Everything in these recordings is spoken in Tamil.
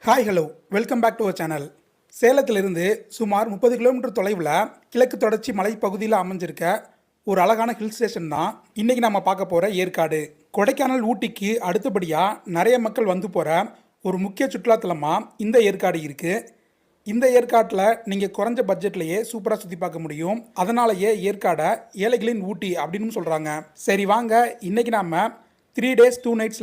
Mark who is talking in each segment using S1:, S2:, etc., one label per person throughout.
S1: Hi hello welcome back to our channel. சேலத்திலிருந்து சுமார் 30 கிலோமீட்டர் தொலைவில் கிழக்கு தொடர்ச்சி மலைப்பகுதியில் அமைஞ்சிருக்க ஒரு அழகான ஹில் ஸ்டேஷன் தான் இன்றைக்கி நம்ம பார்க்க போகிற ஏற்காடு. கொடைக்கானல் ஊட்டிக்கு அடுத்தபடியாக நிறைய மக்கள் வந்து போகிற ஒரு முக்கிய சுற்றுலாத்தலமாக இந்த ஏற்காடு இருக்குது. இந்த ஏற்காட்டில் நீங்கள் குறைஞ்ச பட்ஜெட்லேயே சூப்பராக சுற்றி பார்க்க முடியும். அதனாலேயே ஏற்காடை ஏழைகளின் ஊட்டி அப்படின்னு சொல்கிறாங்க. சரி வாங்க, இன்றைக்கி நாம் 3 days 2 nights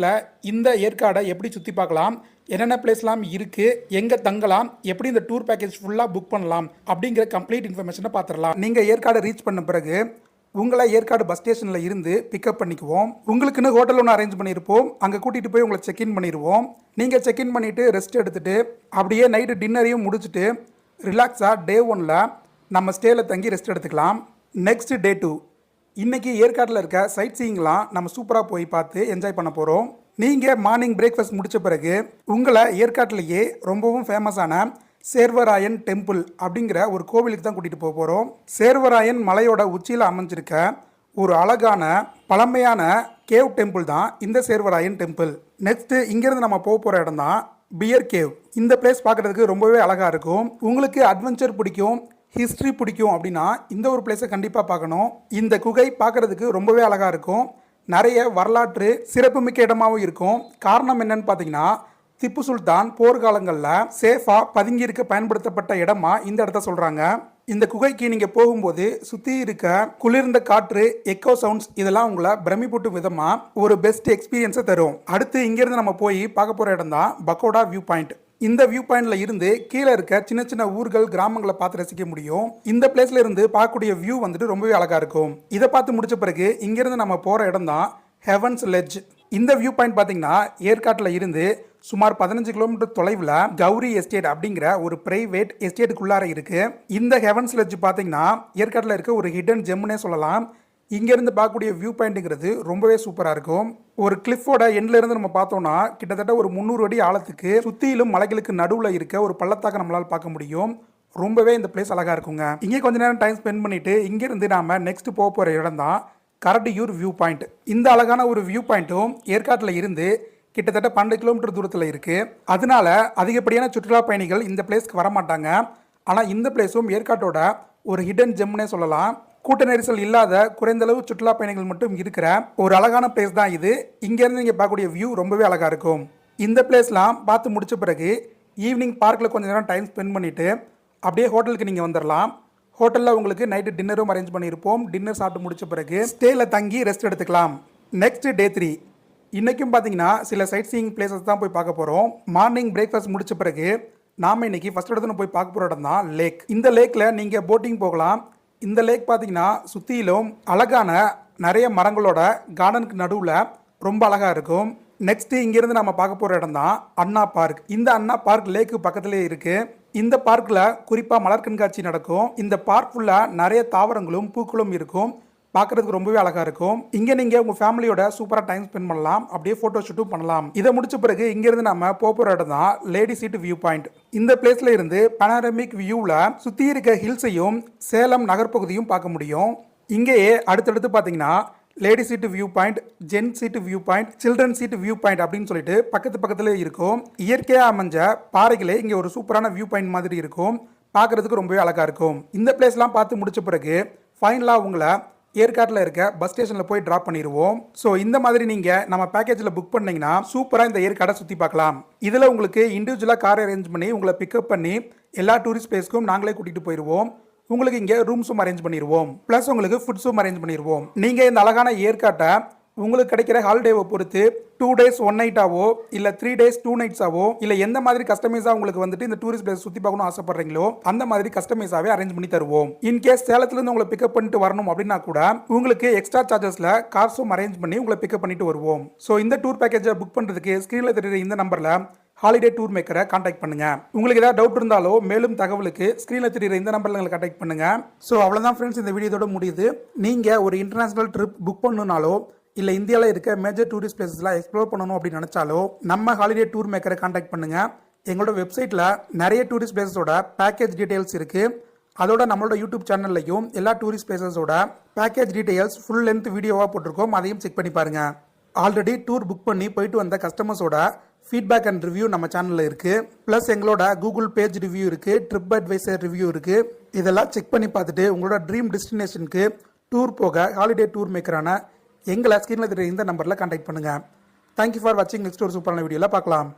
S1: இந்த ஏற்காடை எப்படி சுற்றி பார்க்கலாம், என்னென்ன பிளேஸ்லாம் இருக்குது, எங்கே தங்கலாம், எப்படி இந்த டூர் பேக்கேஜ் ஃபுல்லாக புக் பண்ணலாம் அப்படிங்கிற கம்ப்ளீட் இன்ஃபர்மேஷனை பார்த்துடலாம். நீங்கள் ஏற்காடு ரீச் பண்ண பிறகு உங்களை ஏற்காடு பஸ் ஸ்டேஷனில் இருந்து பிக்கப் பண்ணிக்குவோம். உங்களுக்குன்னு ஹோட்டல் ஒன்று அரேஞ்ச் பண்ணியிருப்போம். அங்கே கூட்டிகிட்டு போய் உங்களை செக்இன் பண்ணிடுவோம். நீங்கள் செக்இன் பண்ணிவிட்டு ரெஸ்ட் எடுத்துகிட்டு அப்படியே நைட்டு டின்னரையும் முடிச்சுட்டு ரிலாக்ஸாக டே 1 நம்ம ஸ்டேயில் தங்கி ரெஸ்ட் எடுத்துக்கலாம். நெக்ஸ்ட் டே 2 இன்றைக்கி ஏற்காட்டில் இருக்க சைட் சீயிங்லாம் நம்ம சூப்பராக போய் பார்த்து என்ஜாய் பண்ண போகிறோம். நீங்கள் மார்னிங் பிரேக்ஃபாஸ்ட் முடித்த பிறகு உங்களை ஏற்காட்டிலேயே ரொம்பவும் ஃபேமஸான சேர்வராயன் டெம்பிள் அப்படிங்கிற ஒரு கோவிலுக்கு தான் கூட்டிகிட்டு போக போகிறோம். சேர்வராயன் மலையோட உச்சியில் அமைஞ்சிருக்க ஒரு அழகான பழமையான கேவ் டெம்பிள் தான் இந்த சேர்வராயன் டெம்பிள். நெக்ஸ்ட்டு இங்கேருந்து நம்ம போக போகிற இடம் தான் பியர் கேவ். இந்த பிளேஸ் பார்க்குறதுக்கு ரொம்பவே அழகாக இருக்கும். உங்களுக்கு அட்வென்ச்சர் பிடிக்கும், ஹிஸ்ட்ரி பிடிக்கும் அப்படின்னா இந்த ஒரு பிளேஸை கண்டிப்பாக பார்க்கணும். இந்த குகை பார்க்குறதுக்கு ரொம்பவே அழகாக இருக்கும். நிறைய வரலாற்று சிறப்புமிக்க இடமாகவும் இருக்கும். காரணம் என்னன்னு பார்த்தீங்கன்னா, திப்பு சுல்தான் போர்க்காலங்களில் சேஃபாக பதுங்கியிருக்க பயன்படுத்தப்பட்ட இடமா இந்த இடத்த சொல்கிறாங்க. இந்த குகைக்கு நீங்கள் போகும்போது சுற்றி இருக்க குளிர்ந்த காற்று, எக்கோ சவுண்ட்ஸ் இதெல்லாம் உங்களை பிரமிப்பூட்டும் விதமாக ஒரு பெஸ்ட் எக்ஸ்பீரியன்ஸை தரும். அடுத்து இங்கேருந்து நம்ம போய் பார்க்க போகிற இடம் தான் பக்கோடா வியூ பாயிண்ட். இந்த வியூ பாயிண்ட்ல இருந்து கீழே இருக்க சின்ன சின்ன ஊர்கள், கிராமங்களை பார்த்து ரசிக்க முடியும். இந்த பிளேஸ்ல இருந்து பார்க்கக்கூடிய வியூ வந்துட்டு ரொம்பவே அழகா இருக்கும். இதை பார்த்து முடிச்ச பிறகு இங்கிருந்து நம்ம போற இடம் தான் ஹெவன்ஸ் லெட்ஜ். இந்த வியூ பாயிண்ட் பார்த்தீங்கன்னா ஏற்காட்டில் இருந்து சுமார் 15 கிலோமீட்டர் தொலைவில் கௌரி எஸ்டேட் அப்படிங்கிற ஒரு பிரைவேட் எஸ்டேட்டுக்குள்ளார இருக்கு. இந்த ஹெவன்ஸ் லெட்ஜ் பார்த்தீங்கன்னா ஏற்காட்டில் இருக்க ஒரு ஹிடன் ஜெம்னே சொல்லலாம். இங்கேருந்து பார்க்கக்கூடிய வியூ பாயிண்ட்டுங்கிறது ரொம்பவே சூப்பராக இருக்கும். ஒரு கிளிஃபோட எண்ட்லேருந்து நம்ம பார்த்தோம்னா கிட்டத்தட்ட ஒரு 300 அடி ஆழத்துக்கு சுற்றிலும் மலைகளுக்கு நடுவில் இருக்க ஒரு பள்ளத்தாக்க நம்மளால் பார்க்க முடியும். ரொம்பவே இந்த பிளேஸ் அழகாக இருக்குங்க. இங்கே கொஞ்ச நேரம் டைம் ஸ்பெண்ட் பண்ணிவிட்டு இங்கேருந்து நாம் நெக்ஸ்ட் போக போகிற இடம் தான் கரடியூர் வியூ பாயிண்ட். இந்த அழகான ஒரு வியூ பாயிண்ட்டும் ஏற்காட்டில் இருந்து கிட்டத்தட்ட 12 கிலோமீட்டர் தூரத்தில் இருக்குது. அதனால அதிகப்படியான சுற்றுலா பயணிகள் இந்த பிளேஸ்க்கு வரமாட்டாங்க. ஆனால் இந்த பிளேஸும் ஏற்காட்டோட ஒரு ஹிடன் ஜெம்னே சொல்லலாம். கூட்ட நெரிசல் இல்லாத குறைந்தளவு சுற்றுலா பயணிகள் மட்டும் இருக்கிற ஒரு அழகான பிளேஸ் தான் இது. இங்கேருந்து நீங்கள் பார்க்கக்கூடிய வியூ ரொம்பவே அழகாக இருக்கும். இந்த பிளேஸ்லாம் பார்த்து முடிச்ச பிறகு ஈவினிங் பார்க்கில் கொஞ்சம் நேரம் டைம் ஸ்பெண்ட் பண்ணிவிட்டு அப்படியே ஹோட்டலுக்கு நீங்கள் வந்துடலாம். ஹோட்டலில் உங்களுக்கு நைட்டு டின்னரும் அரேஞ்ச் பண்ணியிருப்போம். டின்னர் சாப்பிட்டு முடிச்ச பிறகு ஸ்டேயில் தங்கி ரெஸ்ட் எடுத்துக்கலாம். நெக்ஸ்ட் டே 3 இன்றைக்கும் பார்த்தீங்கன்னா சில சைட் சீயிங் பிளேசஸ் தான் போய் பார்க்க போகிறோம். மார்னிங் பிரேக்ஃபாஸ்ட் முடிச்ச பிறகு நாம் இன்னைக்கு ஃபஸ்ட் இடத்துல போய் பார்க்க போகிற இடம் தான் லேக். இந்த லேக்கில் நீங்கள் போட்டிங் போகலாம். இந்த லேக் பார்த்தீங்கன்னா சுற்றிலும் அழகான நிறைய மரங்களோட கார்டனுக்கு நடுவில் ரொம்ப அழகாக இருக்கும். நெக்ஸ்ட்டு இங்கேருந்து நம்ம பார்க்க போகிற இடம் தான் அண்ணா பார்க். இந்த அண்ணா பார்க் லேக்கு பக்கத்துலேயே இருக்குது. இந்த பார்க்கில் குறிப்பாக மலர் கண்காட்சி நடக்கும். இந்த பார்க் ஃபுல்லாக நிறைய தாவரங்களும் பூக்களும் இருக்கும். பார்க்குறதுக்கு ரொம்பவே அழகாக இருக்கும். இங்கே நீங்கள் உங்கள் ஃபேமிலியோட சூப்பராக டைம் ஸ்பெண்ட் பண்ணலாம். அப்படியே ஃபோட்டோ ஷூட்டும் பண்ணலாம். இதை முடிச்ச பிறகு இங்கேருந்து நம்ம போகிற இடம் தான் லேடி சீட் வியூ பாயிண்ட். இந்த பிளேஸில் இருந்து பனாரமிக் வியூவில் சுற்றி இருக்க ஹில்ஸையும் சேலம் நகர்பகுதியும் பார்க்க முடியும். இங்கேயே அடுத்தடுத்து பார்த்தீங்கன்னா lady seat view point, gent seat view point, children seat view point அப்படின்னு சொல்லிட்டு பக்கத்துல இருக்கும். இயற்கையாக அமைஞ்ச பாறைகளே இங்கே ஒரு சூப்பரான வியூ பாயிண்ட் மாதிரி இருக்கும். பார்க்குறதுக்கு ரொம்பவே அழகாக இருக்கும். இந்த பிளேஸ்லாம் பார்த்து முடிச்ச பிறகு ஃபைனலாக உங்களை ஏற்காட்டில் இருக்க பஸ் ஸ்டேஷனில் போய் ட்ராப் பண்ணிடுவோம். ஸோ இந்த மாதிரி நீங்கள் நம்ம பேக்கேஜில் புக் பண்ணிங்கன்னா சூப்பராக இந்த ஏற்காடை சுற்றி பார்க்கலாம். இதில் உங்களுக்கு இண்டிவிஜுவலாக கார் அரேஞ்ச் பண்ணி உங்களை பிக்கப் பண்ணி எல்லா டூரிஸ்ட் பிளேஸ்க்கும் நாங்களே கூட்டிகிட்டு போயிடுவோம். உங்களுக்கு இங்கே ரூம்ஸும் அரேஞ்ச் பண்ணிடுவோம். ப்ளஸ் உங்களுக்கு ஃபுட்ஸும் அரேஞ்ச் பண்ணிடுவோம். நீங்கள் இந்த அழகான ஏற்காட்டை உங்களுக்கு கிடைக்கிற ஹாலிடேவை பொறுத்து 2 days 1 night-ஆவோ இல்லை 3 days 2 nights-ஆவோ இல்லை எந்த மாதிரி கஸ்டமைஸாக உங்களுக்கு வந்துட்டு இந்த டூரிஸ்ட் பிளேஸ் சுற்றி பார்க்கணும் ஆசைப்படுறீங்களோ அந்த மாதிரி கஸ்டமைஸாகவே அரேஞ்ச் பண்ணி தருவோம். இன்கேஸ் சேலத்துலேருந்து உங்களை பிக்கப் பண்ணிட்டு வரணும் அப்படின்னா கூட உங்களுக்கு எக்ஸ்ட்ரா சார்ஜஸில் கார்ஸும் அரேஞ்ச் பண்ணி உங்களை பிக்கப் பண்ணிட்டு வருவோம். ஸோ இந்த டூர் பேக்கேஜை புக் பண்ணுறதுக்கு ஸ்க்ரீனில் தெரியுற இந்த நம்பரில் ஹாலிடே டூர் மேக்கரை கான்டாக்ட் பண்ணுங்க. உங்களுக்கு ஏதாவது டவுட் இருந்தாலோ மேலும் தகவலுக்கு ஸ்க்ரீனில் தெரியுற இந்த நம்பரில் எங்களை கான்டாக்ட் பண்ணுங்க. ஸோ அவ்வளோதான் ஃப்ரெண்ட்ஸ், இந்த வீடியோட முடியுது. நீங்கள் ஒரு இன்டர்நேஷனல் ட்ரிப் புக் பண்ணணுனாலோ இல்லை இந்தியாவில் இருக்க மேஜர் டூரிஸ்ட் பிளேசஸ்லாம் எக்ஸ்ப்ளோர் பண்ணணும் அப்படின்னு நினச்சாலோ நம்ம ஹாலிடே டூர் மேக்கரை கான்டாக்ட் பண்ணுங்கள். எங்களோட வெப்சைட்டில் நிறைய டூரிஸ்ட் பிளேசஸோட பேக்கேஜ் டீட்டெயில்ஸ் இருக்குது. அதோட நம்மளோட யூடியூப் சேனல்லையும் எல்லா டூரிஸ்ட் பிளேசஸோட பேக்கேஜ் டீட்டெயில்ஸ் ஃபுல் லென்த் வீடியோவாக போட்டிருக்கோம். அதையும் செக் பண்ணி பாருங்கள். ஆல்ரெடி டூர் புக் பண்ணி போயிட்டு வந்த கஸ்டமர்ஸோட ஃபீட்பேக் அண்ட் ரிவ்யூ நம்ம சேனலில் இருக்குது. ப்ளஸ் எங்களோட கூகுள் பேஜ் ரிவ்யூ இருக்குது, ட்ரிப் அட்வைசர் ரிவ்யூ இருக்குது. இதெல்லாம் செக் பண்ணி பார்த்துட்டு உங்களோட ட்ரீம் டெஸ்டினேஷனுக்கு டூர் போக ஹாலிடே டூர் மேக்கரான எங்களை ஸ்க்ரீனில் தெரியுற இந்த நம்பரில் கான்டாக்ட் பண்ணுங்கள். தேங்க்யூ ஃபார் வாட்சிங். நெக்ஸ்ட் ஒரு சூப்பரான வீடியோவில் பார்க்கலாம்.